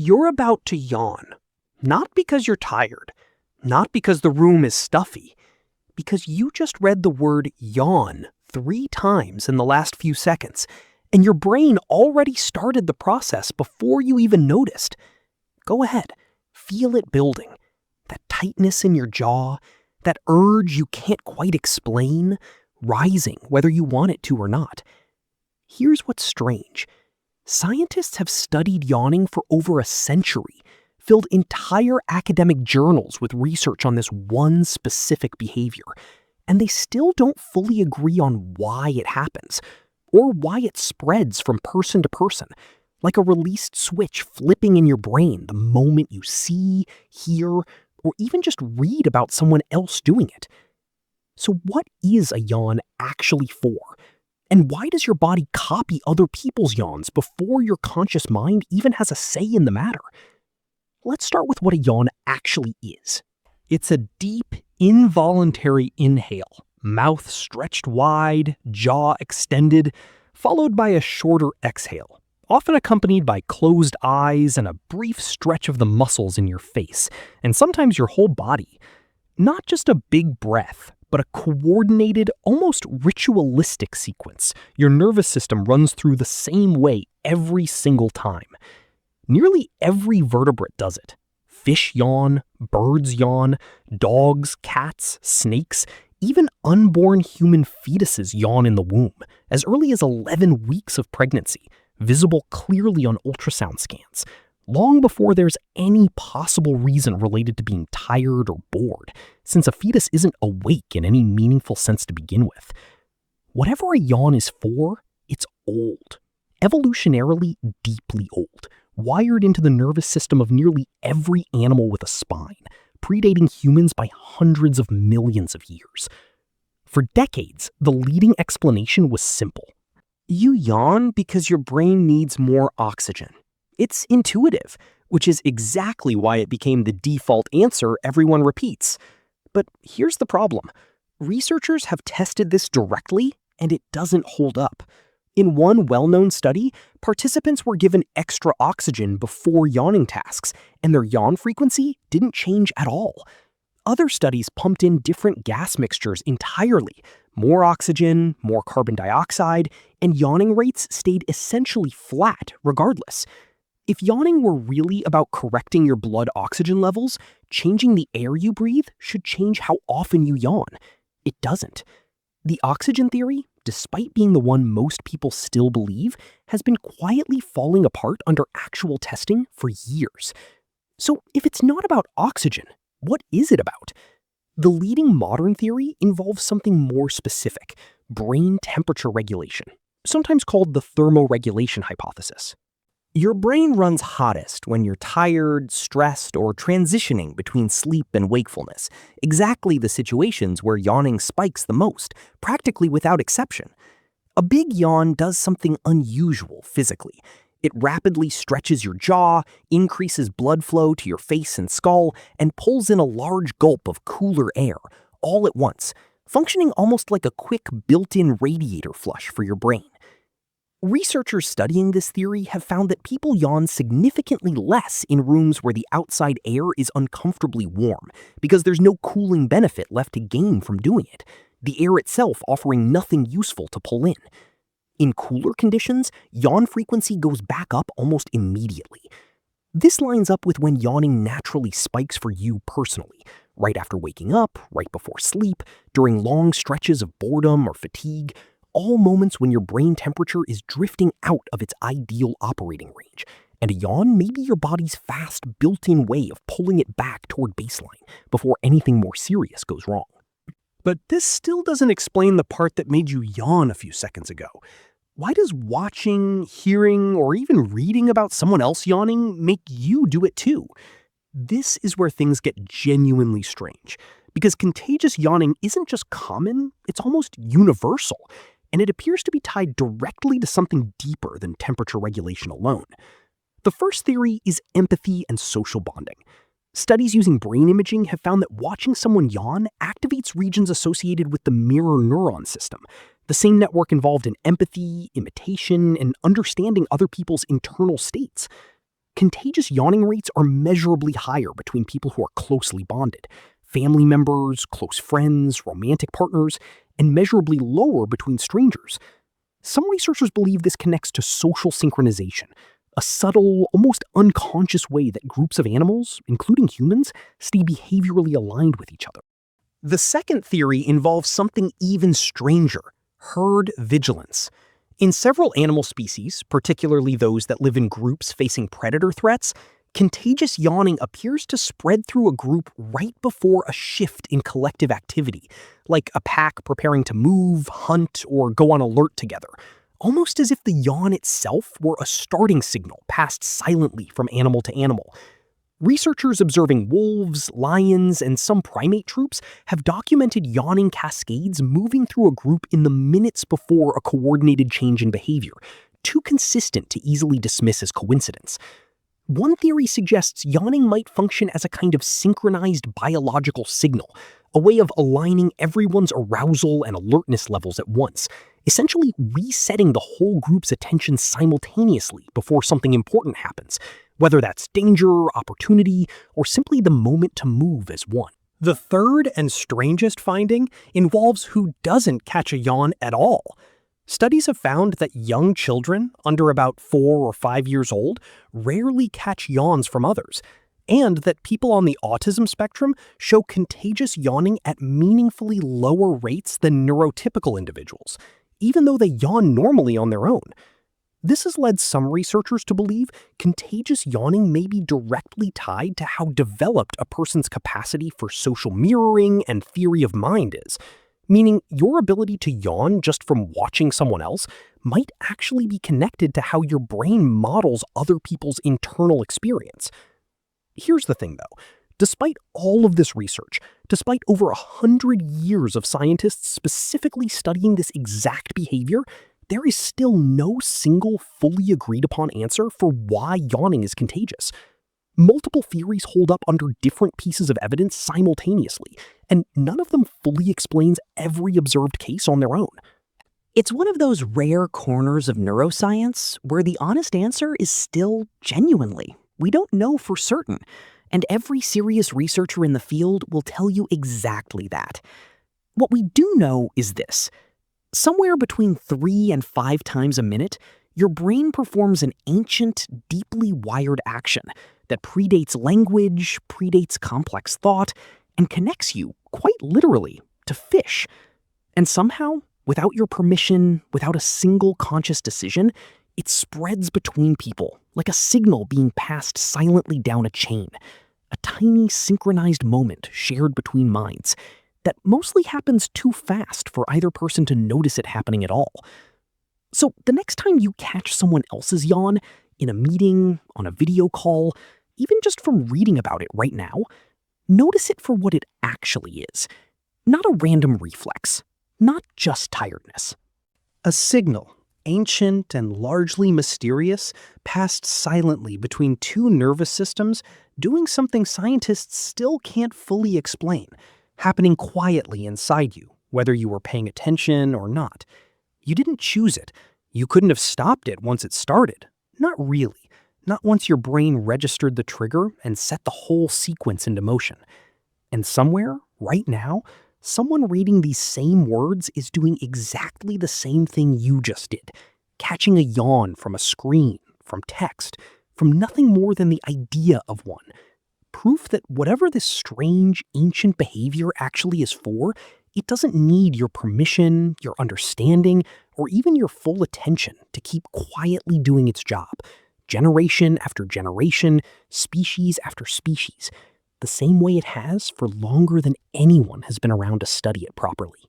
You're about to yawn. Not because you're tired, not because the room is stuffy, because you just read the word yawn 3 times in the last few seconds, and your brain already started the process before you even noticed. Go ahead, feel it building. That tightness in your jaw, that urge you can't quite explain, rising whether you want it to or not. Here's what's strange. Scientists have studied yawning for over a century, filled entire academic journals with research on this one specific behavior, and they still don't fully agree on why it happens, or why it spreads from person to person, like a released switch flipping in your brain the moment you see, hear, or even just read about someone else doing it. So what is a yawn actually for? And why does your body copy other people's yawns before your conscious mind even has a say in the matter? Let's start with what a yawn actually is. It's a deep, involuntary inhale, mouth stretched wide, jaw extended, followed by a shorter exhale, often accompanied by closed eyes and a brief stretch of the muscles in your face, and sometimes your whole body. Not just a big breath, but a coordinated, almost ritualistic sequence your nervous system runs through the same way every single time. Nearly every vertebrate does it. Fish yawn, birds yawn, dogs, cats, snakes, even unborn human fetuses yawn in the womb, as early as 11 weeks of pregnancy, visible clearly on ultrasound scans, long before there's any possible reason related to being tired or bored, since a fetus isn't awake in any meaningful sense to begin with. Whatever a yawn is for, it's old. Evolutionarily deeply old, wired into the nervous system of nearly every animal with a spine, predating humans by hundreds of millions of years. For decades, the leading explanation was simple. You yawn because your brain needs more oxygen. It's intuitive, which is exactly why it became the default answer everyone repeats. But here's the problem. Researchers have tested this directly, and it doesn't hold up. In one well-known study, participants were given extra oxygen before yawning tasks, and their yawn frequency didn't change at all. Other studies pumped in different gas mixtures entirely, more oxygen, more carbon dioxide, and yawning rates stayed essentially flat regardless. If yawning were really about correcting your blood oxygen levels, changing the air you breathe should change how often you yawn. It doesn't. The oxygen theory, despite being the one most people still believe, has been quietly falling apart under actual testing for years. So if it's not about oxygen, what is it about? The leading modern theory involves something more specific, brain temperature regulation, sometimes called the thermoregulation hypothesis. Your brain runs hottest when you're tired, stressed, or transitioning between sleep and wakefulness, exactly the situations where yawning spikes the most, practically without exception. A big yawn does something unusual physically. It rapidly stretches your jaw, increases blood flow to your face and skull, and pulls in a large gulp of cooler air, all at once, functioning almost like a quick built-in radiator flush for your brain. Researchers studying this theory have found that people yawn significantly less in rooms where the outside air is uncomfortably warm, because there's no cooling benefit left to gain from doing it, the air itself offering nothing useful to pull in. In cooler conditions, yawn frequency goes back up almost immediately. This lines up with when yawning naturally spikes for you personally, right after waking up, right before sleep, during long stretches of boredom or fatigue, all moments when your brain temperature is drifting out of its ideal operating range, and a yawn may be your body's fast, built-in way of pulling it back toward baseline before anything more serious goes wrong. But this still doesn't explain the part that made you yawn a few seconds ago. Why does watching, hearing, or even reading about someone else yawning make you do it too? This is where things get genuinely strange, because contagious yawning isn't just common, it's almost universal, and it appears to be tied directly to something deeper than temperature regulation alone. The first theory is empathy and social bonding. Studies using brain imaging have found that watching someone yawn activates regions associated with the mirror neuron system, the same network involved in empathy, imitation, and understanding other people's internal states. Contagious yawning rates are measurably higher between people who are closely bonded, family members, close friends, romantic partners, and measurably lower between strangers. Some researchers believe this connects to social synchronization, a subtle, almost unconscious way that groups of animals, including humans, stay behaviorally aligned with each other. The second theory involves something even stranger: herd vigilance. In several animal species, particularly those that live in groups facing predator threats, contagious yawning appears to spread through a group right before a shift in collective activity, like a pack preparing to move, hunt, or go on alert together, almost as if the yawn itself were a starting signal passed silently from animal to animal. Researchers observing wolves, lions, and some primate troops have documented yawning cascades moving through a group in the minutes before a coordinated change in behavior, too consistent to easily dismiss as coincidence. One theory suggests yawning might function as a kind of synchronized biological signal, a way of aligning everyone's arousal and alertness levels at once, essentially resetting the whole group's attention simultaneously before something important happens, whether that's danger, opportunity, or simply the moment to move as one. The third and strangest finding involves who doesn't catch a yawn at all. Studies have found that young children, under about 4 or 5 years old, rarely catch yawns from others, and that people on the autism spectrum show contagious yawning at meaningfully lower rates than neurotypical individuals, even though they yawn normally on their own. This has led some researchers to believe contagious yawning may be directly tied to how developed a person's capacity for social mirroring and theory of mind is, meaning your ability to yawn just from watching someone else might actually be connected to how your brain models other people's internal experience. Here's the thing, though. Despite all of this research, despite over 100 years of scientists specifically studying this exact behavior, there is still no single fully agreed upon answer for why yawning is contagious. Multiple theories hold up under different pieces of evidence simultaneously, and none of them fully explains every observed case on their own. It's one of those rare corners of neuroscience where the honest answer is still genuinely. We don't know for certain, and every serious researcher in the field will tell you exactly that. What we do know is this. Somewhere between 3 and 5 times a minute, your brain performs an ancient, deeply wired action that predates language, predates complex thought, and connects you, quite literally, to fish. And somehow, without your permission, without a single conscious decision, it spreads between people, like a signal being passed silently down a chain. A tiny synchronized moment shared between minds that mostly happens too fast for either person to notice it happening at all. So the next time you catch someone else's yawn, in a meeting, on a video call, even just from reading about it right now, notice it for what it actually is. Not a random reflex, not just tiredness. A signal, ancient and largely mysterious, passed silently between two nervous systems, doing something scientists still can't fully explain, happening quietly inside you, whether you were paying attention or not. You didn't choose it. You couldn't have stopped it once it started. Not really. Not once your brain registered the trigger and set the whole sequence into motion. And somewhere, right now, someone reading these same words is doing exactly the same thing you just did, catching a yawn from a screen, from text, from nothing more than the idea of one. Proof that whatever this strange, ancient behavior actually is for, it doesn't need your permission, your understanding, or even your full attention to keep quietly doing its job. Generation after generation, species after species, the same way it has for longer than anyone has been around to study it properly.